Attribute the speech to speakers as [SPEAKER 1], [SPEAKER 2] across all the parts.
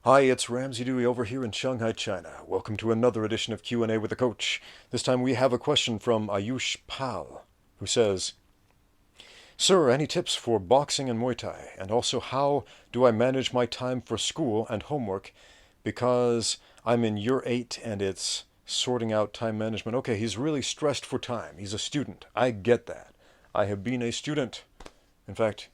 [SPEAKER 1] Hi, it's Ramsey Dewey over here in Shanghai, China. Welcome to another edition of Q&A with the Coach. This time we have a question from Ayush Pal, who says, Sir, any tips for boxing and Muay Thai? And also, how do I manage my time for school and homework? Because I'm in year 8 and it's sorting out time management. Okay, he's really stressed for time. He's a student. I get that. I have been a student. In fact,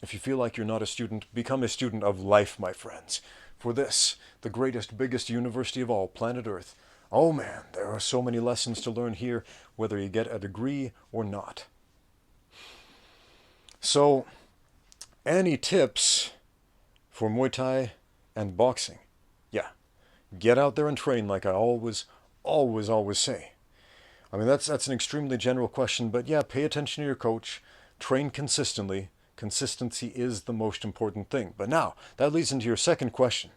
[SPEAKER 1] if you feel like you're not a student, become a student of life, my friends. For this, the greatest, biggest university of all, planet Earth. Oh man, there are so many lessons to learn here, whether you get a degree or not. So, any tips for Muay Thai and boxing? Yeah, get out there and train like I always say. I mean, that's an extremely general question, but yeah, pay attention to your coach, train consistently. Consistency is the most important thing. But now, that leads into your second question.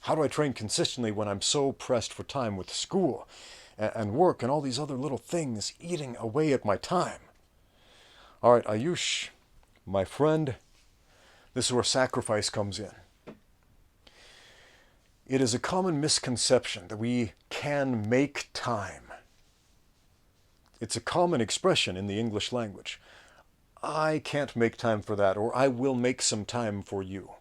[SPEAKER 1] How do I train consistently when I'm so pressed for time with school and work and all these other little things eating away at my time? All right, Ayush, my friend, this is where sacrifice comes in. It is a common misconception that we can make time. It's a common expression in the English language. I can't make time for that, or I will make some time for you.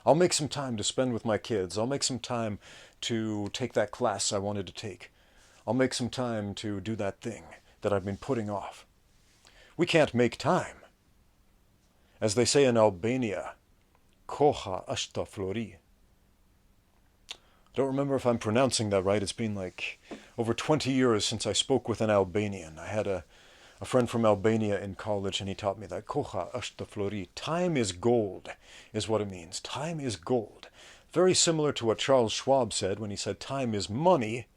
[SPEAKER 1] I'll make some time to spend with my kids. I'll make some time to take that class I wanted to take. I'll make some time to do that thing that I've been putting off. We can't make time. As they say in Albania, koha ashta flori. I don't remember if I'm pronouncing that right. It's been like over 20 years since I spoke with an Albanian. I had a friend from Albania in college, and he taught me that koha ashta flori. Time is gold, is what it means. Time is gold. Very similar to what Charles Schwab said when he said time is money,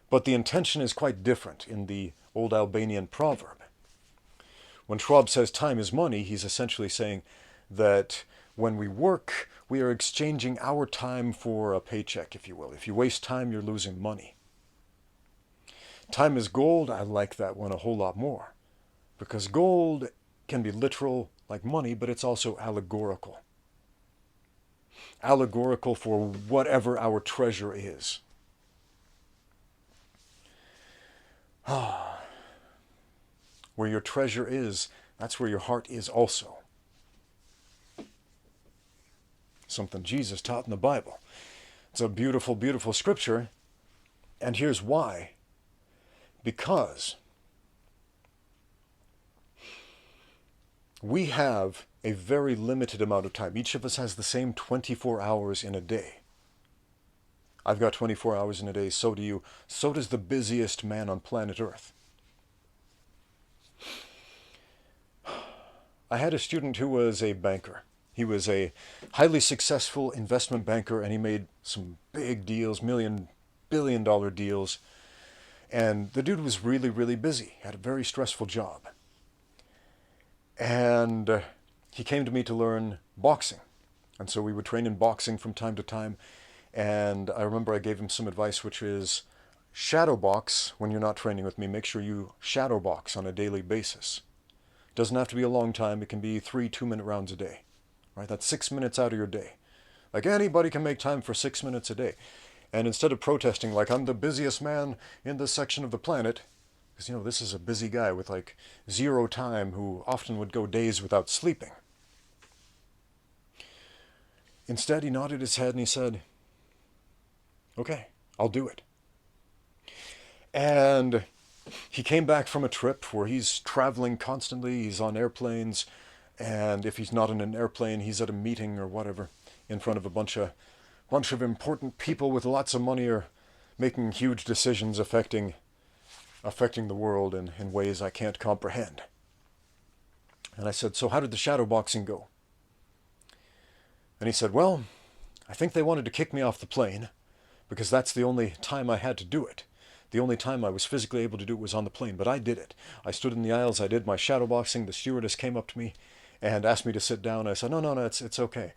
[SPEAKER 1] but the intention is quite different in the old Albanian proverb. When Schwab says time is money, he's essentially saying that when we work, we are exchanging our time for a paycheck, if you will. If you waste time, you're losing money. Time is gold, I like that one a whole lot more. Because gold can be literal, like money, but it's also allegorical. Allegorical for whatever our treasure is. Where your treasure is, that's where your heart is also. Something Jesus taught in the Bible. It's a beautiful, beautiful scripture, and here's why. Because we have a very limited amount of time. Each of us has the same 24 hours in a day. I've got 24 hours in a day, so do you. So does the busiest man on planet Earth. I had a student who was a banker. He was a highly successful investment banker, and he made some big deals, billion-dollar deals. And the dude was really, really busy. He had a very stressful job. And he came to me to learn boxing. And so we would train in boxing from time to time. And I remember I gave him some advice, which is shadow box when you're not training with me. Make sure you shadow box on a daily basis. It doesn't have to be a long time. It can be 3 2-minute rounds a day. Right? That's 6 minutes out of your day. Like anybody can make time for 6 minutes a day. And instead of protesting like I'm the busiest man in this section of the planet, because this is a busy guy with like 0 time who often would go days without sleeping. Instead, he nodded his head and he said, okay, I'll do it. And he came back from a trip where he's traveling constantly, he's on airplanes, and if he's not in an airplane, he's at a meeting or whatever in front of a bunch of important people with lots of money or making huge decisions affecting the world in ways I can't comprehend. And I said, so how did the shadow boxing go? And he said, well, I think they wanted to kick me off the plane because that's the only time I had to do it. The only time I was physically able to do it was on the plane, but I did it. I stood in the aisles, I did my shadow boxing, the stewardess came up to me and asked me to sit down. I said, no, it's okay.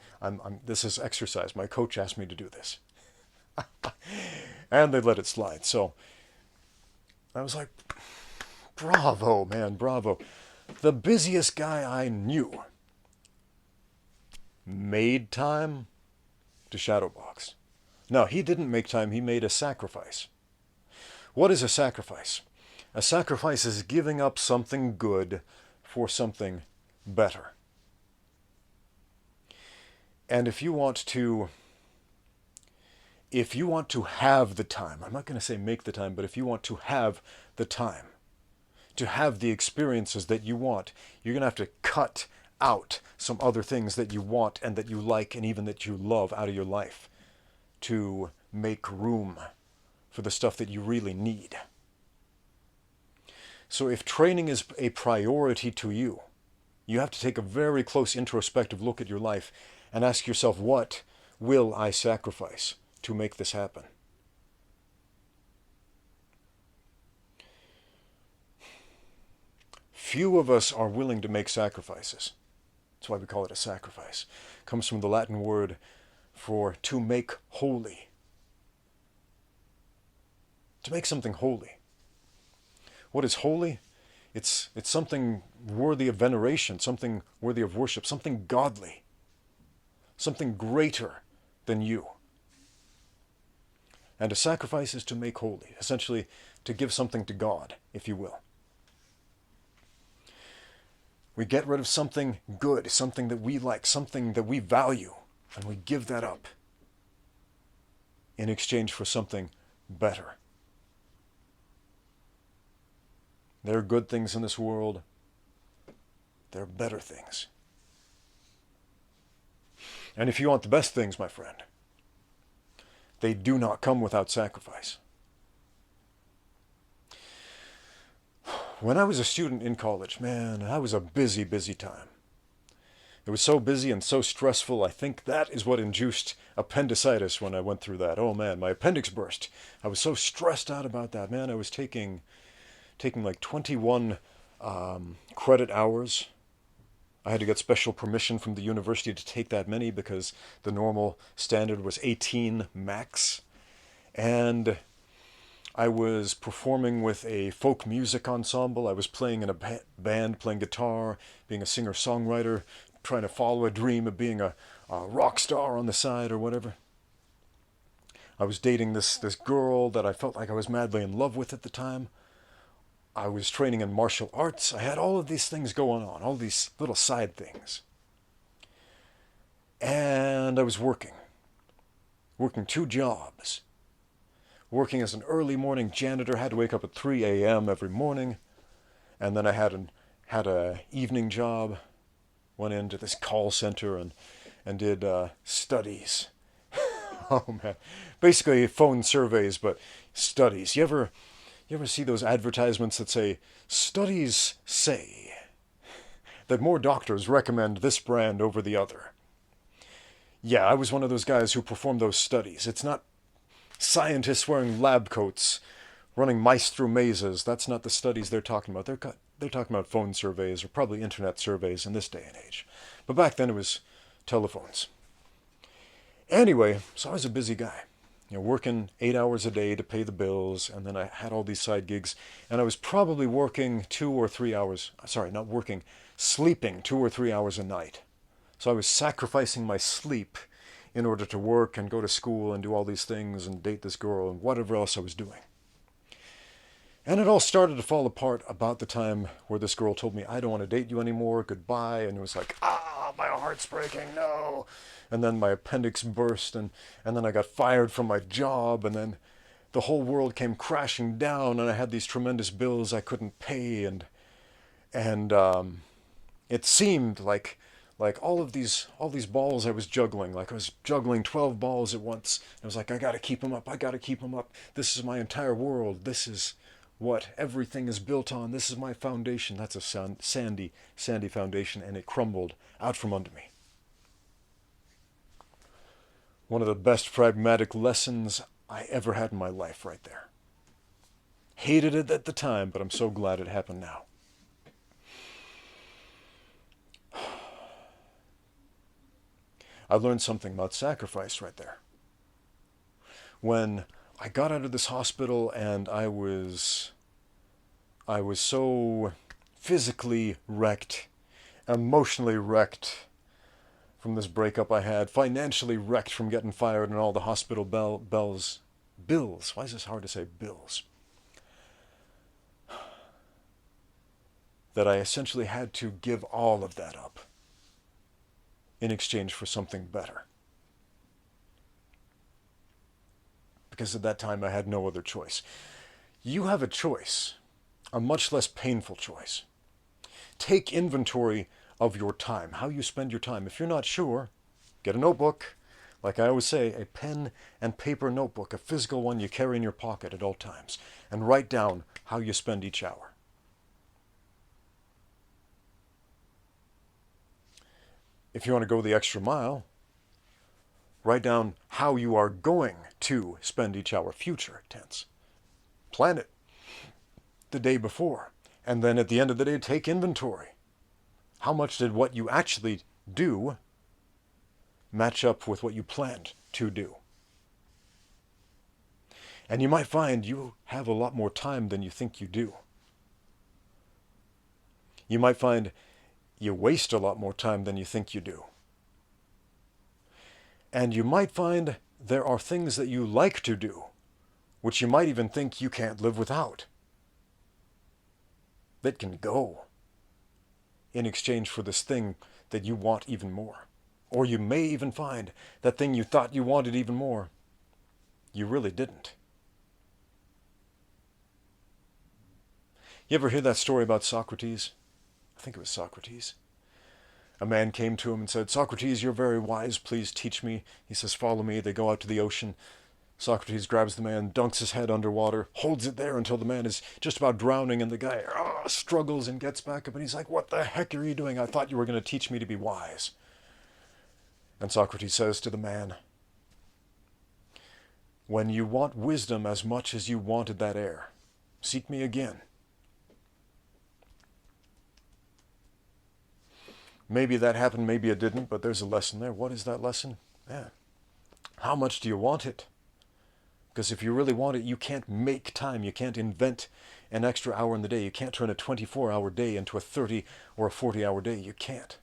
[SPEAKER 1] This is exercise. My coach asked me to do this. And they let it slide. So I was like, bravo, man, bravo. The busiest guy I knew made time to shadowbox. No, he didn't make time, he made a sacrifice. What is a sacrifice? A sacrifice is giving up something good for something better. And if you want to have the time, I'm not going to say make the time, but if you want to have the time, to have the experiences that you want, you're going to have to cut out some other things that you want and that you like and even that you love out of your life to make room for the stuff that you really need. So if training is a priority to you, you have to take a very close introspective look at your life and ask yourself, what will I sacrifice to make this happen? Few of us are willing to make sacrifices. That's why we call it a sacrifice. It comes from the Latin word for to make holy. To make something holy. What is holy? It's something worthy of veneration, something worthy of worship, something godly, something greater than you. And a sacrifice is to make holy, essentially to give something to God, if you will. We get rid of something good, something that we like, something that we value, and we give that up in exchange for something better. There are good things in this world. There are better things. And if you want the best things, my friend, they do not come without sacrifice. When I was a student in college, man, I was a busy, busy time. It was so busy and so stressful, I think that is what induced appendicitis when I went through that. Oh man, my appendix burst. I was so stressed out about that, man. I was taking like 21 credit hours. I had to get special permission from the university to take that many because the normal standard was 18 max. And I was performing with a folk music ensemble. I was playing in a band, playing guitar, being a singer-songwriter, trying to follow a dream of being a rock star on the side or whatever. I was dating this girl that I felt like I was madly in love with at the time. I was training in martial arts. I had all of these things going on, all these little side things. And I was working 2 jobs. Working as an early morning janitor, had to wake up at 3 a.m. every morning. And then I had a evening job, went into this call center and did studies. Oh man, basically phone surveys, but studies. You ever see those advertisements that say, studies say that more doctors recommend this brand over the other? Yeah, I was one of those guys who performed those studies. It's not scientists wearing lab coats, running mice through mazes. That's not the studies they're talking about. They're talking about phone surveys or probably internet surveys in this day and age. But back then it was telephones. Anyway, so I was a busy guy. Working 8 hours a day to pay the bills, and then I had all these side gigs, and I was probably working 2 or 3 hours, sleeping 2 or 3 hours a night. So I was sacrificing my sleep in order to work and go to school and do all these things and date this girl and whatever else I was doing. And it all started to fall apart about the time where this girl told me, I don't want to date you anymore, goodbye, and it was like, my heart's breaking, no. And then my appendix burst, and then I got fired from my job, and then the whole world came crashing down, and I had these tremendous bills I couldn't pay, and it seemed like all these balls I was juggling, like I was juggling 12 balls at once. I was like, I gotta keep them up, This is my entire world. This is what everything is built on. This is my foundation. That's a sandy foundation, and it crumbled out from under me. One of the best pragmatic lessons I ever had in my life right there. Hated it at the time, but I'm so glad it happened now. I learned something about sacrifice right there. When I got out of this hospital and I was so physically wrecked, emotionally wrecked, from this breakup I had, financially wrecked from getting fired and all the hospital bills. Why is this hard to say? Bills. That I essentially had to give all of that up in exchange for something better. Because at that time I had no other choice. You have a choice, a much less painful choice. Take inventory of your time, how you spend your time. If you're not sure, get a notebook. Like I always say, a pen and paper notebook, a physical one you carry in your pocket at all times, and write down how you spend each hour. If you want to go the extra mile, write down how you are going to spend each hour, future tense. Plan it the day before. And then at the end of the day, take inventory. How much did what you actually do match up with what you planned to do? And you might find you have a lot more time than you think you do. You might find you waste a lot more time than you think you do. And you might find there are things that you like to do, which you might even think you can't live without, that can go in exchange for this thing that you want even more. Or you may even find that thing you thought you wanted even more, you really didn't. You ever hear that story about Socrates? I think it was Socrates. A man came to him and said, "Socrates, you're very wise. Please teach me." He says, "Follow me." They go out to the ocean. Socrates grabs the man, dunks his head underwater, holds it there until the man is just about drowning, and the guy struggles and gets back up, and he's like, "What the heck are you doing? I thought you were going to teach me to be wise." And Socrates says to the man, "When you want wisdom as much as you wanted that air, seek me again." Maybe that happened, maybe it didn't, but there's a lesson there. What is that lesson? Yeah. How much do you want it? Because if you really want it, you can't make time. You can't invent an extra hour in the day. You can't turn a 24-hour day into a 30 or a 40-hour day. You can't.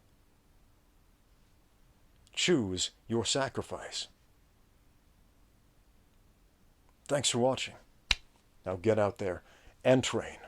[SPEAKER 1] Choose your sacrifice. Thanks for watching. Now get out there and train.